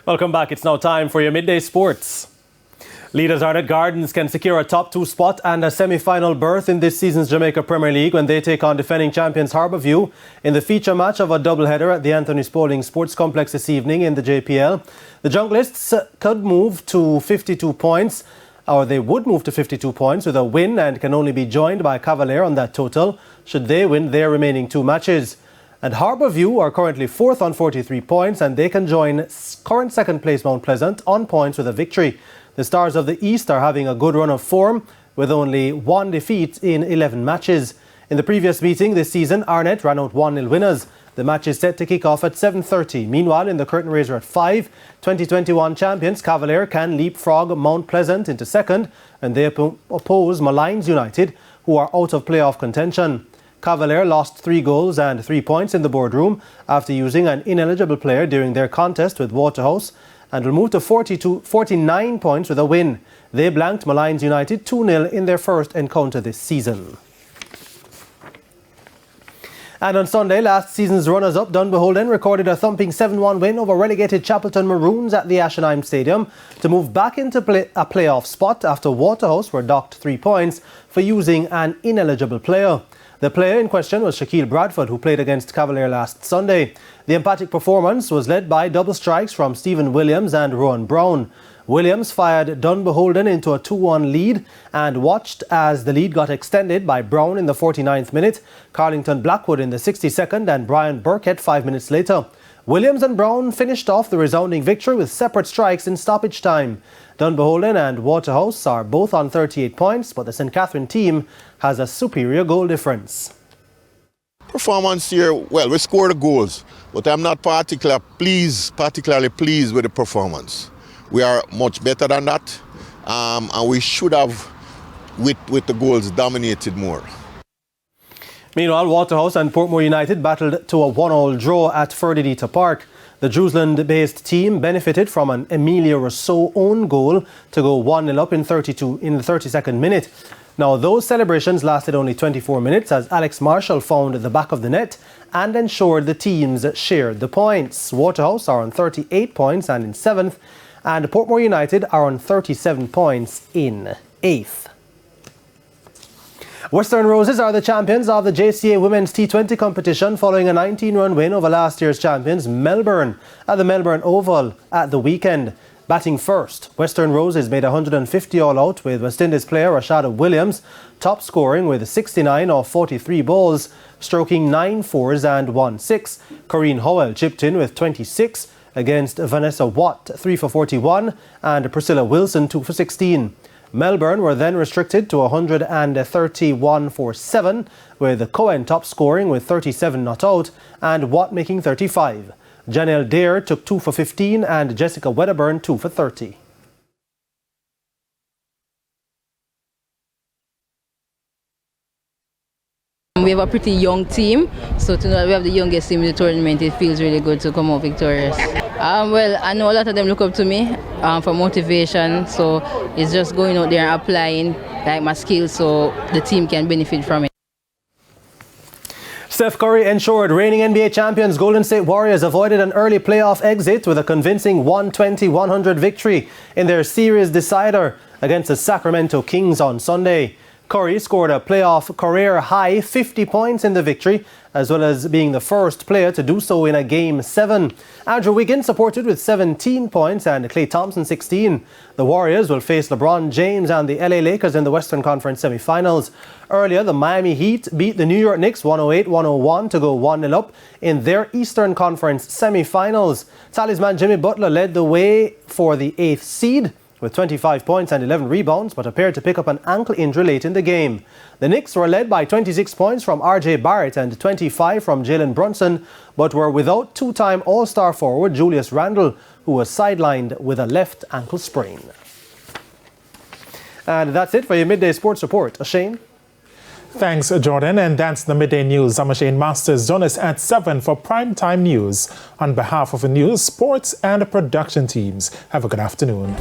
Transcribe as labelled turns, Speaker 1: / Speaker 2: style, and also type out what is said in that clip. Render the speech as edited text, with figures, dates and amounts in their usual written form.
Speaker 1: Welcome back. It's now time for your midday sports. Leaders Arnett Gardens can secure a top 2 spot and a semi-final berth in this season's Jamaica Premier League when they take on defending champions Harbourview in the feature match of a doubleheader at the Anthony Spalding Sports Complex this evening in the JPL. The Junglists could move to 52 points, or they would move to 52 points with a win and can only be joined by Cavalier on that total should they win their remaining 2 matches. And Harbourview are currently 4th on 43 points and they can join current second place Mount Pleasant on points with a victory. The Stars of the East are having a good run of form with only 1 defeat in 11 matches. In the previous meeting this season, Arnett ran out 1-0 winners. The match is set to kick off at 7:30. Meanwhile, in the curtain raiser at 5, 2021 champions Cavalier can leapfrog Mount Pleasant into second and they oppose Malines United, who are out of playoff contention. Cavalier lost 3 goals and 3 points in the boardroom after using an ineligible player during their contest with Waterhouse and will move to 49 points with a win. They blanked Malines United 2-0 in their first encounter this season. And on Sunday, last season's runners-up Dunbeholden recorded a thumping 7-1 win over relegated Chapelton Maroons at the Ashenheim Stadium to move back into a playoff spot after Waterhouse were docked 3 points for using an ineligible player. The player in question was Shaquille Bradford, who played against Cavalier last Sunday. The emphatic performance was led by double strikes from Stephen Williams and Rowan Brown. Williams fired Dunbeholden into a 2-1 lead and watched as the lead got extended by Brown in the 49th minute, Carlington Blackwood in the 62nd and Brian Burkett 5 minutes later. Williams and Brown finished off the resounding victory with separate strikes in stoppage time. Dunbeholden and Waterhouse are both on 38 points, but the St. Catherine team has a superior goal difference.
Speaker 2: Performance here, well, we scored the goals, but I'm not particularly pleased with the performance. We are much better than that, and we should have, with the goals, dominated more.
Speaker 1: Meanwhile, Waterhouse and Portmore United battled to a 1-1 draw at Ferdinand Park. The Drewsland-based team benefited from an Emilia Rousseau own goal to go 1-0 up in the 32nd minute. Now, those celebrations lasted only 24 minutes as Alex Marshall found the back of the net and ensured the teams shared the points. Waterhouse are on 38 points and in 7th, and Portmore United are on 37 points in 8th. Western Roses are the champions of the JCA Women's T20 competition following a 19-run win over last year's champions Melbourne at the Melbourne Oval at the weekend. Batting first, Western Roses made 150 all out with West Indies player Rashada Williams top scoring with 69 off 43 balls, stroking 9 fours and 1 6. Corinne Howell chipped in with 26 against Vanessa Watt 3 for 41 and Priscilla Wilson 2 for 16. Melbourne were then restricted to 131 for 7, with Cohen top scoring with 37 not out and Watt making 35. Janelle Dare took 2 for 15 and Jessica Wedderburn 2 for 30.
Speaker 3: We have a pretty young team, so to know that we have the youngest team in the tournament, it feels really good to come out victorious. Well, I know a lot of them look up to me for motivation, so it's just going out there and applying my skills so the team can benefit from it.
Speaker 1: Steph Curry ensured reigning NBA champions Golden State Warriors avoided an early playoff exit with a convincing 120-100 victory in their series decider against the Sacramento Kings on Sunday. Curry scored a playoff career-high 50 points in the victory, as well as being the first player to do so in a Game 7. Andrew Wiggins supported with 17 points and Klay Thompson 16. The Warriors will face LeBron James and the LA Lakers in the Western Conference semi-finals. Earlier, the Miami Heat beat the New York Knicks 108-101 to go 1-0 up in their Eastern Conference semi-finals. Talisman Jimmy Butler led the way for the 8th seed with 25 points and 11 rebounds, but appeared to pick up an ankle injury late in the game. The Knicks were led by 26 points from RJ Barrett and 25 from Jalen Brunson, but were without 2-time All-Star forward Julius Randle, who was sidelined with a left ankle sprain. And that's it for your Midday Sports Report. Shane?
Speaker 4: Thanks, Jordan. And that's the Midday News. I'm Shane Masters. Join us at 7 for Primetime News. On behalf of the news, sports and production teams, have a good afternoon.